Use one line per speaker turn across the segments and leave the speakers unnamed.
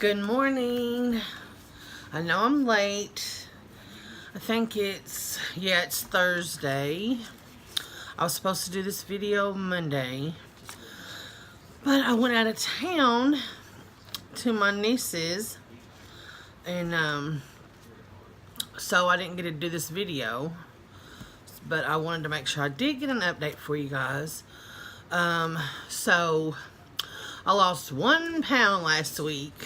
Good morning. I know I'm late. I think it's Thursday. I was supposed to do this video Monday, but I went out of town to my niece's, and so I didn't get to do this video, but I wanted to make sure I did get an update for you guys. So I lost 1 pound last week.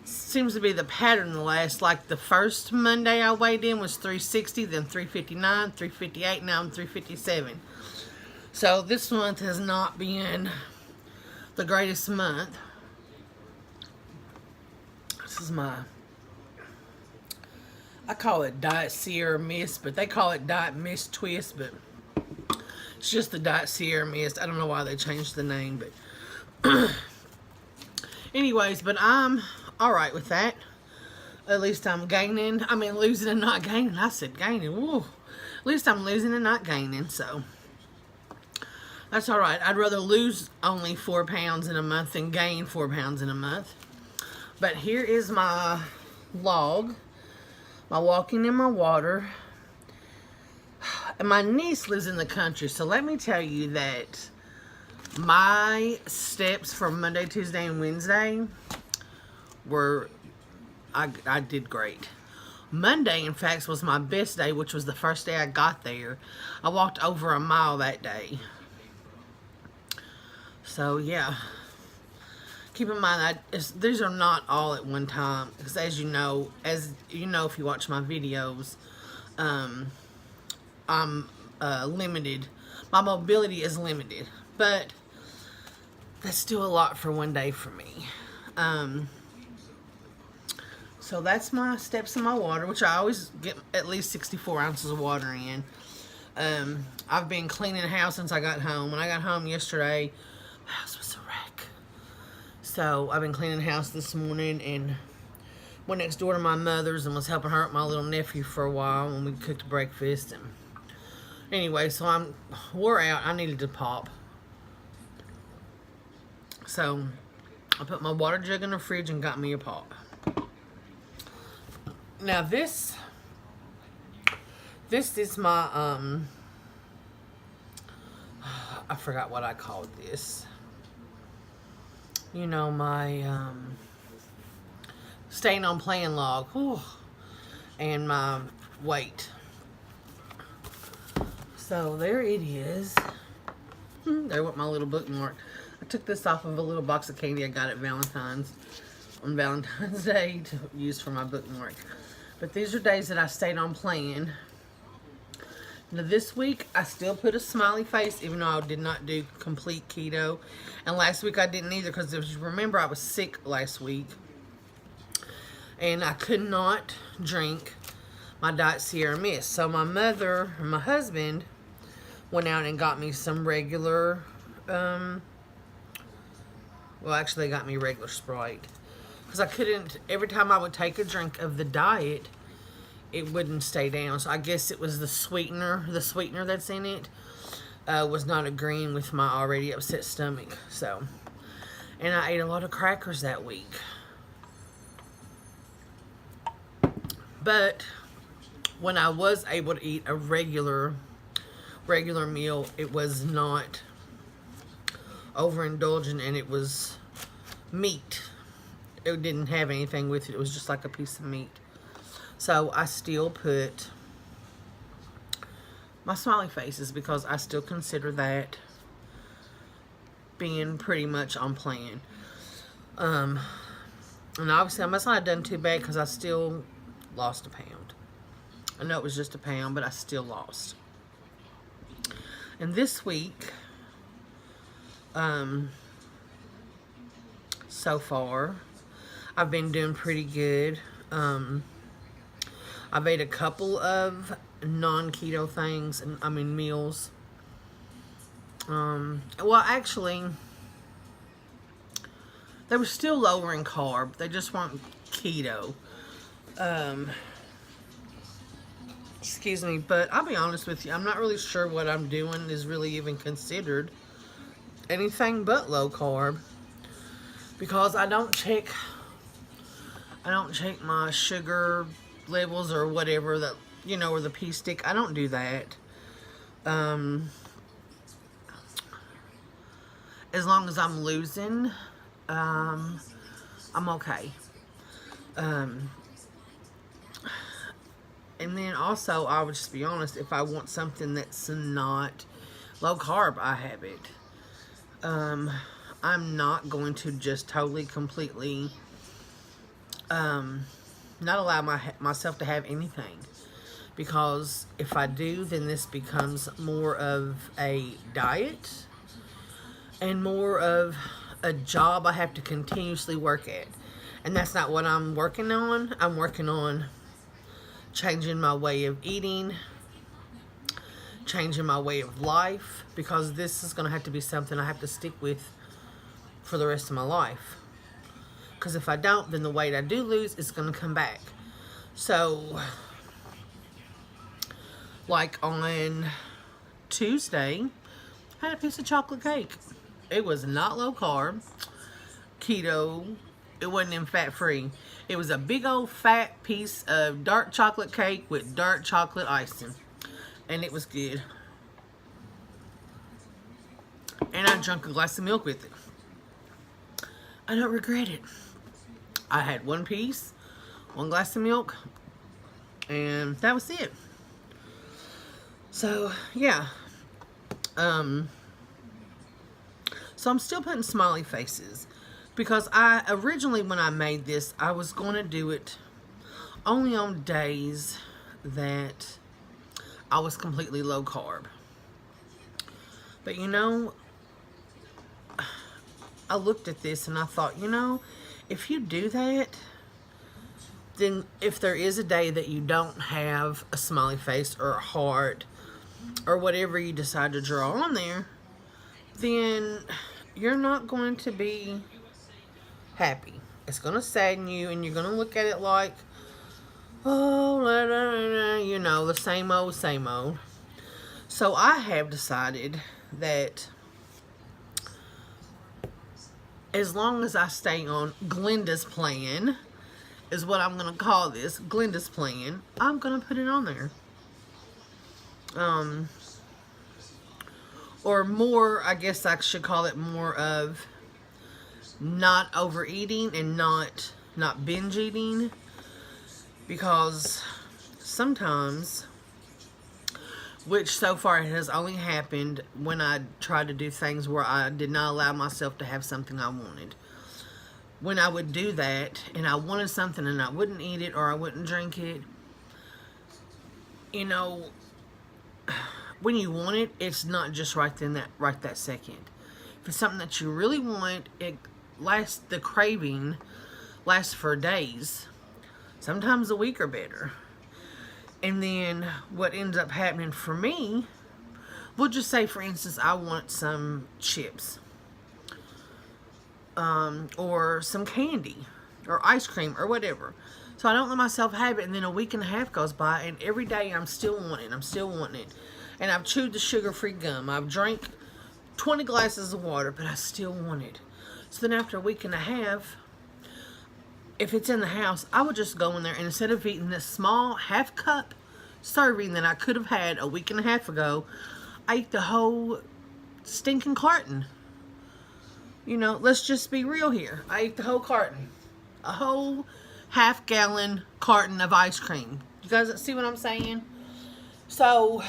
Seems to be the pattern like the first Monday I weighed in was 360, then 359, 358, now I'm 357. So this month has not been the greatest month. This is I call it Diet Sierra Mist, but they call it Diet Mist Twist, but it's just the Diet Sierra Mist. I don't know why they changed the name, but anyways, but I'm alright with that. At least I'm gaining. I mean, losing and not gaining. I said gaining. Woo. At least I'm losing and not gaining, so that's alright. I'd rather lose only 4 pounds in a month than gain 4 pounds in a month. But here is my log. My walking in my water. And my niece lives in the country, so let me tell you that my steps for Monday, Tuesday, and Wednesday were, I did great. Monday, in fact, was my best day, which was the first day I got there. I walked over a mile that day. So, yeah. Keep in mind, these are not all at one time, because as you know, if you watch my videos, I'm limited. My mobility is limited, but that's still a lot for one day for me. So that's my steps in my water, which I always get at least 64 ounces of water in. I've been cleaning the house since I got home. When I got home yesterday, the house was a wreck. So I've been cleaning the house this morning and went next door to my mother's and was helping her with my little nephew for a while when we cooked breakfast. And anyway, so I'm wore out. I needed to pop. So I put my water jug in the fridge and got me a pop. Now this is my I forgot what I called this. You know, my staying on playing log. Whew, and my weight. So there it is. There went my little bookmark. I took this off of a little box of candy I got at Valentine's Day to use for my bookmark. But these are days that I stayed on playing. Now this week I still put a smiley face, even though I did not do complete keto. And last week I didn't either, because if you remember, I was sick last week. And I could not drink my Diet Sierra Mist. So my mother and my husband went out and got me some regular, well, actually they got me regular Sprite. Because I couldn't, every time I would take a drink of the diet, it wouldn't stay down. So I guess it was the sweetener that's in it was not agreeing with my already upset stomach. So, and I ate a lot of crackers that week. But when I was able to eat a regular meal, it was not overindulgent, and it was meat. It didn't have anything with it. It was just like a piece of meat. So I still put my smiley faces, because I still consider that being pretty much on plan. And obviously I must not have done too bad, because I still lost a pound. I know it was just a pound, but I still lost. And this week, so far, I've been doing pretty good. I've ate a couple of non-keto things, and meals. Well, actually, they were still lower in carb. They just weren't keto. Excuse me, but I'll be honest with you, I'm not really sure what I'm doing is really even considered anything but low carb, because I don't check I don't check my sugar levels or whatever that, you know, or the pee stick. I don't do that. As long as I'm losing, I'm okay. And then also, I would just be honest, if I want something that's not low carb, I have it. I'm not going to just totally, completely not allow myself to have anything. Because if I do, then this becomes more of a diet and more of a job I have to continuously work at. And that's not what I'm working on. I'm working on changing my way of eating, changing my way of life, because this is going to have to be something I have to stick with for the rest of my life. Because if I don't, then the weight I do lose is going to come back. So, like on Tuesday, I had a piece of chocolate cake. It was not low carb, keto. It wasn't even fat free. It was a big old fat piece of dark chocolate cake with dark chocolate icing. And it was good. And I drank a glass of milk with it. I don't regret it. I had one piece, one glass of milk, and that was it. So, yeah. So I'm still putting smiley faces. Because I originally, when I made this, I was going to do it only on days that I was completely low carb. But you know, I looked at this and I thought, you know, if you do that, then if there is a day that you don't have a smiley face or a heart or whatever you decide to draw on there, then you're not going to be happy. It's going to sadden you, and you're going to look at it like, oh, you know, the same old, same old. So I have decided that as long as I stay on Glenda's plan, is what I'm going to call this, Glenda's plan, I'm going to put it on there. Or more, I guess I should call it more of not overeating and not binge eating, because sometimes, which so far it has only happened when I tried to do things where I did not allow myself to have something I wanted. When I would do that and I wanted something and I wouldn't eat it or I wouldn't drink it, you know, when you want it, it's not just right that second. If it's something that you really want, the craving lasts for days, sometimes a week or better. And then what ends up happening for me, we'll just say, for instance, I want some chips, or some candy, or ice cream, or whatever. So I don't let myself have it, and then a week and a half goes by, and every day I'm still wanting it. And I've chewed the sugar-free gum. I've drank 20 glasses of water, but I still want it. So then after a week and a half, if it's in the house, I would just go in there, and instead of eating this small half-cup serving that I could have had a week and a half ago, I ate the whole stinking carton. You know, let's just be real here. I ate the whole carton. A whole half-gallon carton of ice cream. You guys see what I'm saying? So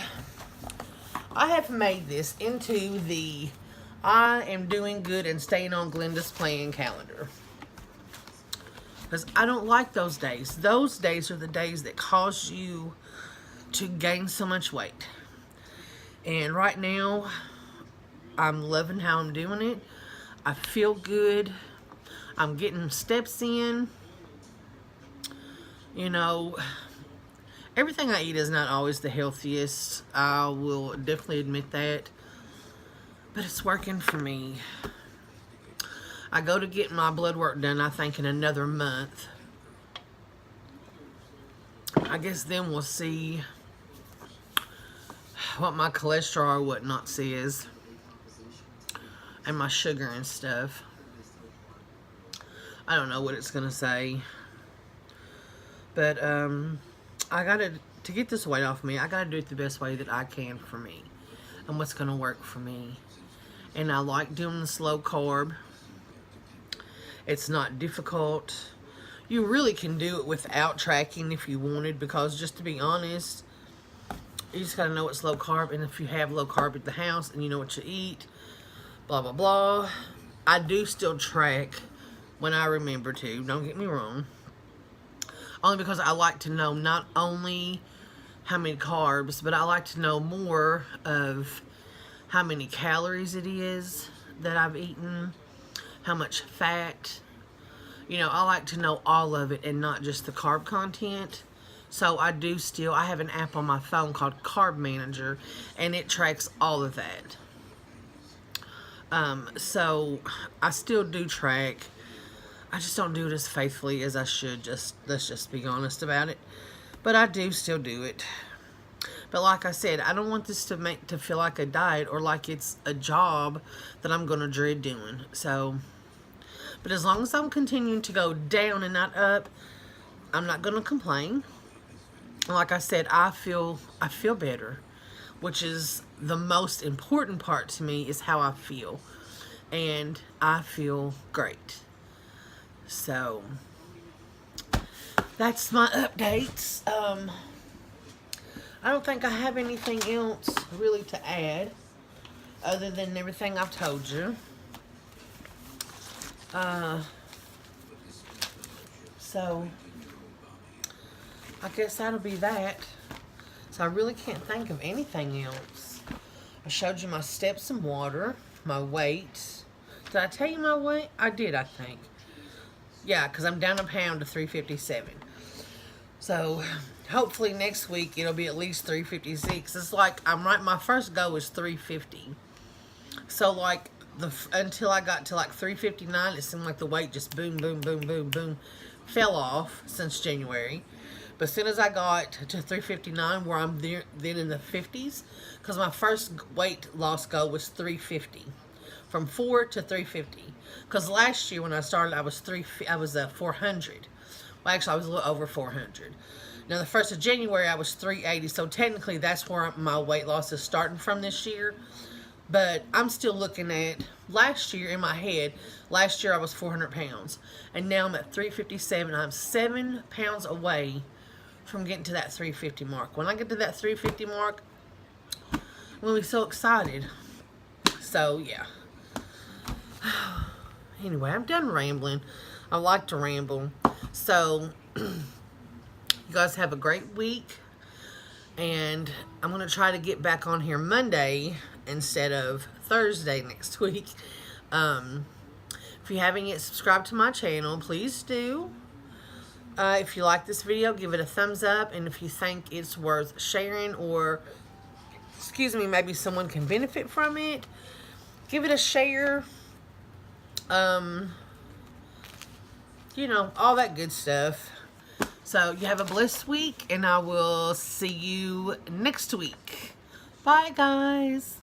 I have made this into the I am doing good and staying on Glenda's plan calendar. Because I don't like those days. Those days are the days that cause you to gain so much weight. And right now, I'm loving how I'm doing it. I feel good. I'm getting steps in. You know, everything I eat is not always the healthiest. I will definitely admit that. But it's working for me. I go to get my blood work done, I think, in another month. I guess then we'll see what my cholesterol or whatnot says. And my sugar and stuff. I don't know what it's going to say. But I gotta, to get this weight off me, I gotta do it the best way that I can for me and what's gonna work for me. And I like doing the slow carb. It's not difficult. You really can do it without tracking if you wanted, because just to be honest, you just gotta know what's low carb, and if you have low carb at the house and you know what you eat, blah blah blah. I do still track when I remember to, don't get me wrong. Only because I like to know not only how many carbs, but I like to know more of how many calories it is that I've eaten, how much fat. You know, I like to know all of it and not just the carb content. So I do still, I have an app on my phone called Carb Manager, and it tracks all of that. So I still do track. I just don't do it as faithfully as I should. Let's just be honest about it. But I do still do it. But like I said, I don't want this to feel like a diet or like it's a job that I'm going to dread doing. So, but as long as I'm continuing to go down and not up, I'm not going to complain. Like I said, I feel better, which is the most important part to me, is how I feel. And I feel great. So that's my updates. I don't think I have anything else really to add other than everything I've told you. So I guess that'll be that. So I really can't think of anything else. I showed you my steps and water, my weight. Did I tell you my weight? I did, I think. Yeah, because I'm down a pound to 357. So hopefully next week it'll be at least 356. It's like my first goal was 350. So like until I got to like 359, it seemed like the weight just boom, boom, boom, boom, boom fell off since January. But as soon as I got to 359, where I'm there, then in the 50s, because my first weight loss goal was 350, from 4 to 350. Because last year when I started, I was 400. Well, actually, I was a little over 400. Now the 1st of January, I was 380. So technically, that's where my weight loss is starting from this year. But I'm still looking at last year in my head. Last year I was 400 pounds, and now I'm at 357. I'm 7 pounds away from getting to that 350 mark. When I get to that 350 mark, I'm gonna be so excited. So yeah. Anyway, I'm done rambling. I like to ramble. So you guys have a great week, and I'm gonna try to get back on here Monday instead of Thursday next week. If you haven't yet subscribed to my channel, please do. If you like this video, give it a thumbs up, and if you think it's worth sharing, or maybe someone can benefit from it, give it a share. You know, all that good stuff. So you have a blessed week, and I will see you next week. Bye, guys.